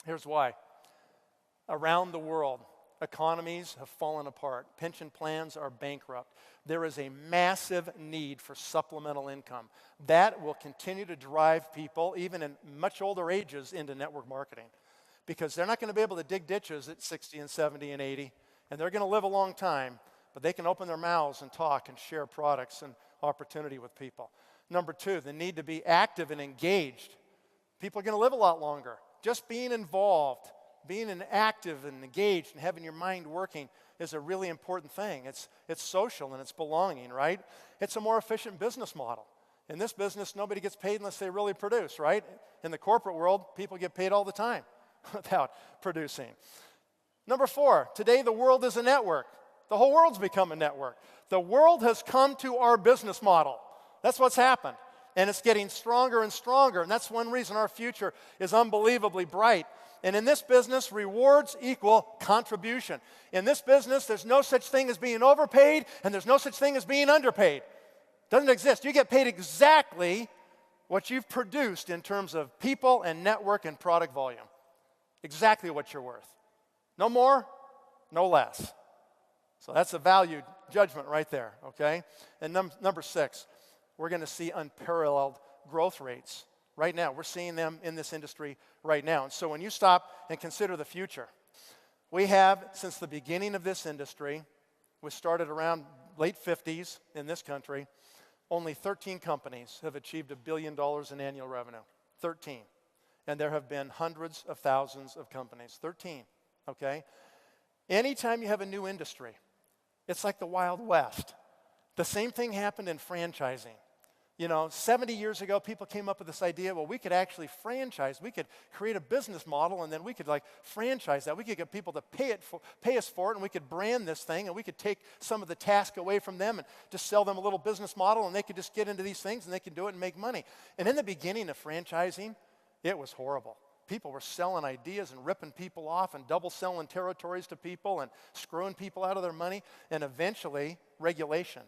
Here's why. Around the world, economies have fallen apart. Pension plans are bankrupt. There is a massive need for supplemental income. That will continue to drive people, even in much older ages, into network marketing. Because they're not going to be able to dig ditches at 60 and 70 and 80, and they're going to live a long time, but they can open their mouths and talk and share products and opportunity with people. Number two, the need to be active and engaged. People are going to live a lot longer. Just being involved, being active and engaged and having your mind working is a really important thing. It's social and it's belonging, right? It's a more efficient business model. In this business, nobody gets paid unless they really produce, right? In the corporate world, people get paid all the time without producing. Number four, today the world is a network. The whole world's become a network. The world has come to our business model. That's what's happened. And it's getting stronger and stronger. And that's one reason our future is unbelievably bright. And in this business, rewards equal contribution. In this business, there's no such thing as being overpaid, and there's no such thing as being underpaid. Doesn't exist. You get paid exactly what you've produced in terms of people and network and product volume. Exactly what you're worth. No more, no less. So that's a value judgment right there, okay? And number six, we're going to see unparalleled growth rates. Right now, we're seeing them in this industry right now. And so when you stop and consider the future, we have, since the beginning of this industry, we started around late 50s in this country, only 13 companies have achieved $1 billion in annual revenue. 13. And there have been hundreds of thousands of companies. 13, okay? Anytime you have a new industry, it's like the Wild West. The same thing happened in franchising. 70 years ago, people came up with this idea, well, we could actually franchise. We could create a business model, and then we could franchise that. We could get people to pay us for it, and we could brand this thing, and we could take some of the task away from them and just sell them a little business model, and they could just get into these things, and they could do it and make money. And in the beginning of franchising, it was horrible. People were selling ideas and ripping people off and double selling territories to people and screwing people out of their money. And eventually, regulation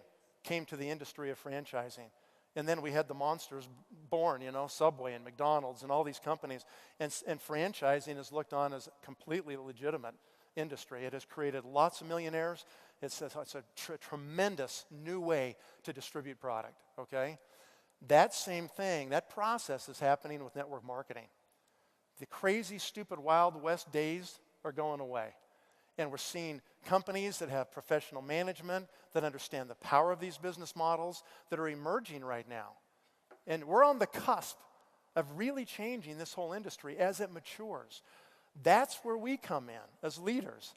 came to the industry of franchising. And then we had the monsters born, Subway and McDonald's and all these companies. And franchising is looked on as a completely legitimate industry. It has created lots of millionaires. It's a tremendous new way to distribute product, okay? That same thing, that process is happening with network marketing. The crazy, stupid, Wild West days are going away. And we're seeing companies that have professional management, that understand the power of these business models, that are emerging right now. And we're on the cusp of really changing this whole industry as it matures. That's where we come in as leaders,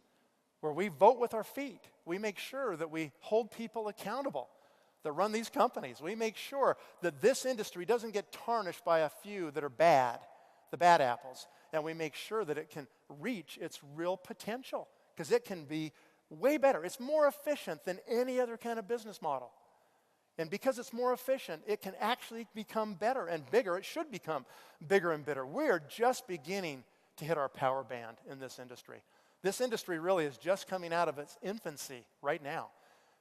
where we vote with our feet. We make sure that we hold people accountable that run these companies. We make sure that this industry doesn't get tarnished by a few that are bad, the bad apples. And we make sure that it can reach its real potential, because it can be way better. It's more efficient than any other kind of business model. And because it's more efficient, it can actually become better and bigger. It should become bigger and better. We're just beginning to hit our power band in this industry. This industry really is just coming out of its infancy right now.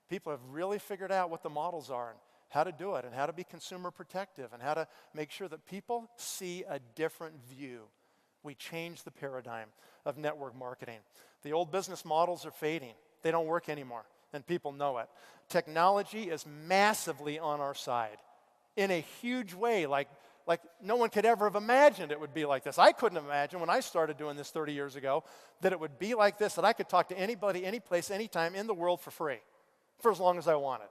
People have really figured out what the models are and how to do it and how to be consumer protective and how to make sure that people see a different view. We changed the paradigm of network marketing. The old business models are fading. They don't work anymore, and people know it. Technology is massively on our side in a huge way, like no one could ever have imagined it would be like this. I couldn't imagine when I started doing this 30 years ago that it would be like this, that I could talk to anybody, any place, anytime in the world for free, for as long as I wanted.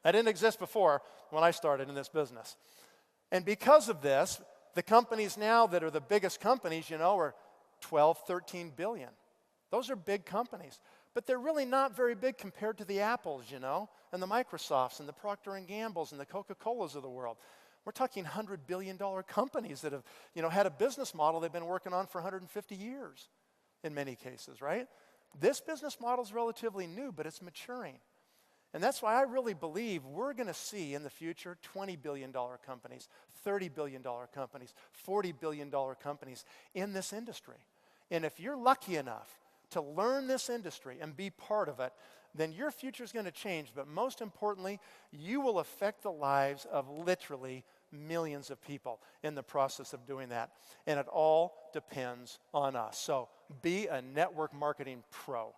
That didn't exist before when I started in this business. And because of this, the companies now that are the biggest companies, are 12, 13 billion. Those are big companies. But they're really not very big compared to the Apples, and the Microsofts and the Procter & Gambles and the Coca-Colas of the world. We're talking $100 billion companies that have, had a business model they've been working on for 150 years in many cases, right? This business model is relatively new, but it's maturing. And that's why I really believe we're going to see in the future $20 billion companies, $30 billion companies, $40 billion companies in this industry. And if you're lucky enough to learn this industry and be part of it, then your future is going to change. But most importantly, you will affect the lives of literally millions of people in the process of doing that. And it all depends on us. So be a network marketing pro.